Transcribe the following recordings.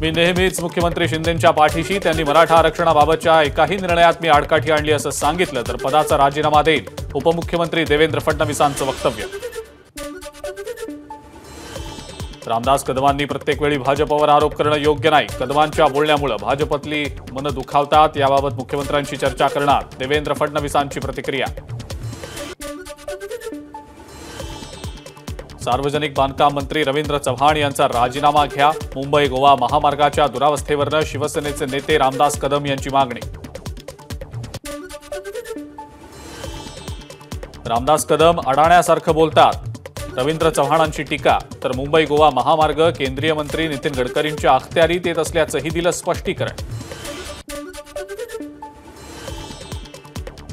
मी नेहमीच मुख्यमंत्री शिंदेंच्या पाठीशी, त्यांनी मराठा आरक्षणाबाबतच्या एकाही निर्णयात मी आडकाठी आणली असं सांगितलं तर पदाचा राजीनामा देईल, उपमुख्यमंत्री देवेंद्र फडणवीसांचं वक्तव्य. रामदास कदमांनी प्रत्येक वेळी भाजपवर आरोप करणं योग्य नाही. कदमांच्या बोलण्यामुळे भाजपतली मनं दुखावतात. याबाबत मुख्यमंत्र्यांशी चर्चा करणार, देवेंद्र फडणवीसांची प्रतिक्रिया. सार्वजनिक बांधकाम मंत्री रवींद्र चव्हाण यांचा राजीनामा घ्या. मुंबई गोवा महामार्गाच्या दुरावस्थेवरनं शिवसेनेचे नेते रामदास कदम यांची मागणी. रामदास कदम अडाण्यासारखं बोलतात, रवींद्र चव्हाणांची टीका. तर मुंबई गोवा महामार्ग केंद्रीय मंत्री नितीन गडकरींच्या अखत्यारीत येत असल्याचंही दिलं स्पष्टीकरण.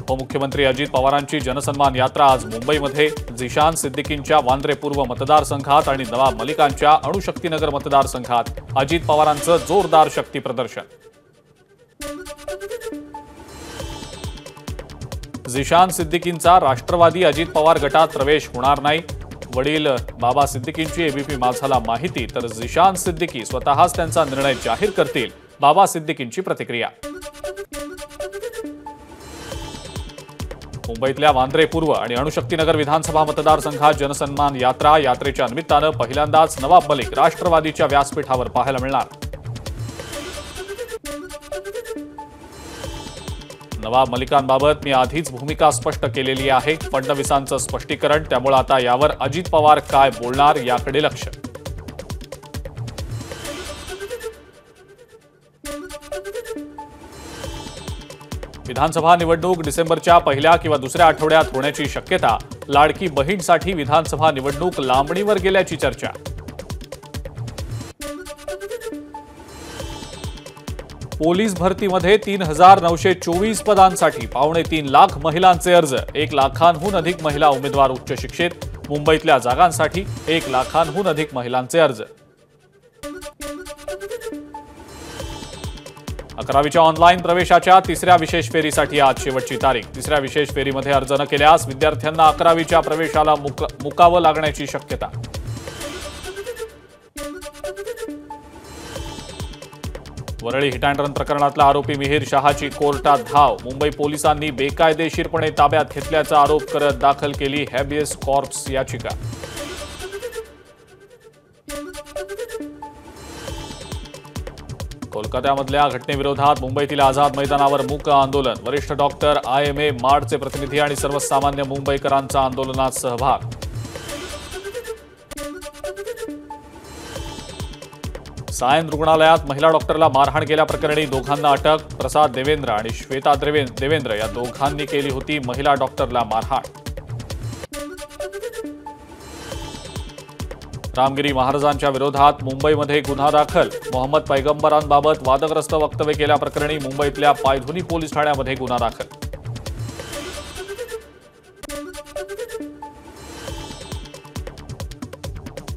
उपमुख्यमंत्री अजित पवारांची जनसन्मान यात्रा आज मुंबईमध्ये. झिशान सिद्दीकींच्या वांद्रे पूर्व मतदारसंघात आणि नवाब मलिकांच्या अणुशक्तीनगर मतदारसंघात अजित पवारांचं जोरदार शक्ती प्रदर्शन. झिशान सिद्दीकींचा राष्ट्रवादी अजित पवार गटात प्रवेश होणार नाही. वडील बाबा सिद्दीकींची एबीपी माझाला माहिती. तर झिशान सिद्दीकी स्वतःच त्यांचा निर्णय जाहीर करतील, बाबा सिद्दीकींची प्रतिक्रिया. मुंबईतल्या वांद्रे पूर्व आणि अणुशक्तीनगर विधानसभा मतदारसंघात जनसन्मान यात्रा. यात्रेच्या निमित्तानं पहिल्यांदाच नवाब मलिक राष्ट्रवादीच्या व्यासपीठावर पाहायला मिळणार. नवाब मलिकांबाबत मी आधीच भूमिका स्पष्ट केलेली आहे, फडणवीसांचं स्पष्टीकरण. त्यामुळे आता यावर अजित पवार काय बोलणार याकडे लक्ष. विधानसभा निवडणूक डिसेंबरच्या पहिल्या किंवा दुसऱ्या आठवड्यात होण्याची शक्यता. लाडकी बहीणसाठी विधानसभा निवडणूक लांबणीवर गेल्याची चर्चा. पोलीस भरतीमध्ये 3,924 पदांसाठी 3.25 लाख महिलांचे अर्ज. 1 लाखांहून अधिक महिला उमेदवार उच्च शिक्षित. मुंबईतल्या जागांसाठी 1 लाखांहून अधिक महिलांचे अर्ज. 11वीच्या ऑनलाईन प्रवेशाच्या 3ऱ्या विशेष फेरीसाठी आज शेवटची तारीख. 3ऱ्या विशेष फेरीमध्ये अर्ज न केल्यास विद्यार्थ्यांना 11वीच्या प्रवेशाला मुकावं लागण्याची शक्यता. वरळी हिट अँड रन प्रकरणातला आरोपी मिहीर शहाची कोर्टात धाव. मुंबई पोलिसांनी बेकायदेशीरपणे ताब्यात घेतल्याचा आरोप करत दाखल केली हॅबियस कॉर्प्स याचिका. कोलकात्यामधल्या घटनेविरोधात मुंबईतील आझाद मैदानावर मूक आंदोलन. वरिष्ठ डॉक्टर, IMA, मार्डचे प्रतिनिधी आणि सर्वसामान्य मुंबईकरांचा आंदोलनात सहभाग. सायन रुग्णालयात महिला डॉक्टरला मारहाण केल्याप्रकरणी दोघांना अटक. प्रसाद देवेंद्र आणि श्वेता देवेंद्र या दोघांनी केली होती महिला डॉक्टरला मारहाण. रामगिरी महाराजांच्या विरोधात मुंबईमध्ये गुन्हा दाखल. मोहम्मद पैगंबरांबाबत वादग्रस्त वक्तव्य केल्याप्रकरणी मुंबईतल्या पायधुनी पोलीस ठाण्यामध्ये गुन्हा दाखल.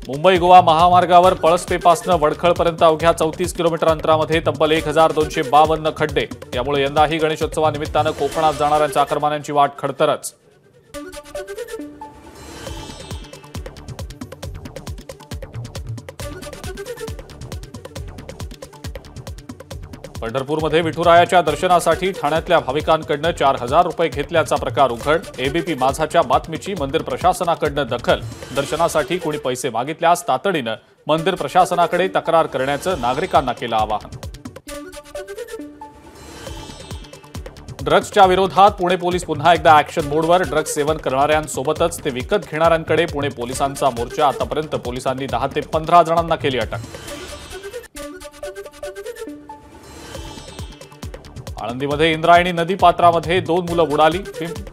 मुंबई गोवा महामार्गावर पळसपेपासून वडखळपर्यंत अवघ्या 34 किलोमीटर अंतरामध्ये तब्बल 1,252 खड्डे. यामुळे यंदाही गणेशोत्सवानिमित्तानं कोकणात जाणाऱ्या चाकरमान्यांची वाट खडतरच. पंढरपूरमध्ये विठुरायाच्या दर्शनासाठी ठाण्यातल्या भाविकांकडनं 4,000 रुपये घेतल्याचा प्रकार उघड. एबीपी माझाच्या बातमीची मंदिर प्रशासनाकडनं दखल. दर्शनासाठी कोणी पैसे मागितल्यास तातडीनं मंदिर प्रशासनाकडे तक्रार करण्याचं नागरिकांना केलं आवाहन. ड्रग्सच्या विरोधात पुणे पोलीस पुन्हा एकदा ऍक्शन मोडवर. ड्रग्स सेवन करणाऱ्यांसोबतच ते विकत घेणाऱ्यांकडे पुणे पोलिसांचा मोर्चा. आतापर्यंत पोलिसांनी 10 ते 15 जणांना केली अटक. आळंदीमध्ये इंद्रायणी नदी पात्रामध्ये 2 मुलं बुडाली.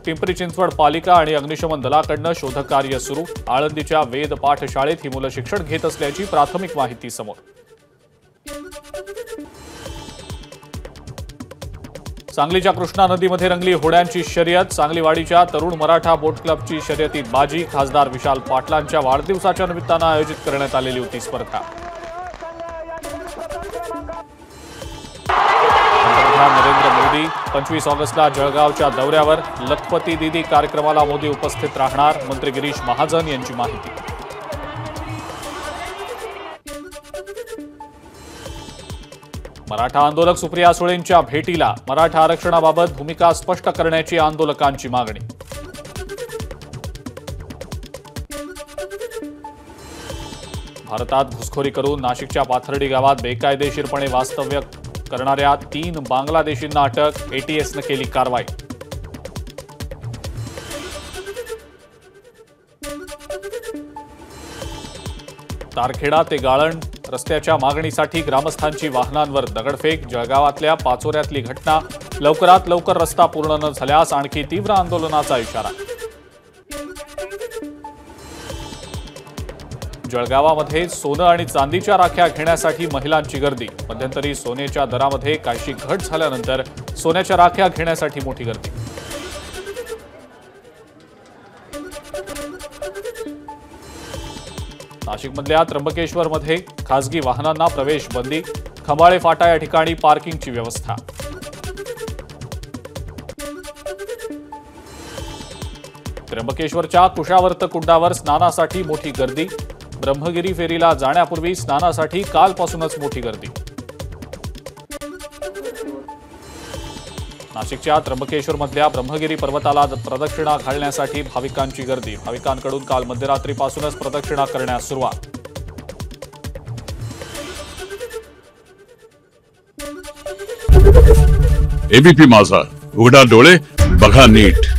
पिंपरी चिंचवड पालिका आणि अग्निशमन दलाकडनं शोधकार्य सुरू. आळंदीच्या वेद पाठ शाळेत ही मुलं शिक्षण घेत असल्याची प्राथमिक माहिती समोर. सांगलीच्या कृष्णा नदीमध्ये रंगली होड्यांची शर्यत. सांगलीवाडीच्या तरुण मराठा बोट क्लबची शर्यतीत बाजी. खासदार विशाल पाटलांच्या वाढदिवसाच्या निमित्तानं आयोजित करण्यात आलेली होती स्पर्धा. नरेंद्र मोदी 25 ऑगस्टला जळगावच्या दौऱ्यावर. लखपती दीदी कार्यक्रमाला मोदी उपस्थित राहणार. मंत्री गिरीश महाजन यांची माहिती. मराठा आंदोलक सुप्रिया सुळेंच्या भेटीला मराठा आरक्षणाबाबत भूमिका स्पष्ट करण्याची आंदोलकांची मागणी. भारतात घुसखोरी करून नाशिकच्या पाथर्डी गावात बेकायदेशीरपणे वास्तव्य करणाऱ्या 3 बांगलादेशींना अटक. एटीएसनं केली कारवाई. तारखेडा ते गाळण रस्त्याच्या मागणीसाठी ग्रामस्थांची वाहनांवर दगडफेक. जळगावातल्या पाचोऱ्यातली घटना. लवकरात लवकर रस्ता पूर्ण न झाल्यास आणखी तीव्र आंदोलनाचा इशारा. जळगावामध्ये सोनं आणि चांदीच्या राख्या घेण्यासाठी महिलांची गर्दी. मध्यंतरी सोन्याच्या दरामध्ये काहीशी घट झाल्यानंतर सोन्याच्या राख्या घेण्यासाठी मोठी गर्दी. नाशिकमधल्या त्र्यंबकेश्वरमध्ये खासगी वाहनांना प्रवेश बंदी. खंबाळे फाटा या ठिकाणी पार्किंगची व्यवस्था. त्र्यंबकेश्वरच्या कुशावर्त कुंडावर स्नानासाठी मोठी गर्दी. ब्रह्मगिरी फेरीला जाण्यापूर्वी स्नानासाठी कालपासूनच मोठी गर्दी. नाशिकच्या त्र्यंबकेश्वरमधल्या ब्रह्मगिरी पर्वताला प्रदक्षिणा घालण्यासाठी भाविकांची गर्दी. भाविकांकडून काल मध्यरात्रीपासूनच प्रदक्षिणा करण्यास सुरुवात. एबीपी माझा, उघडा डोळे बघा नीट.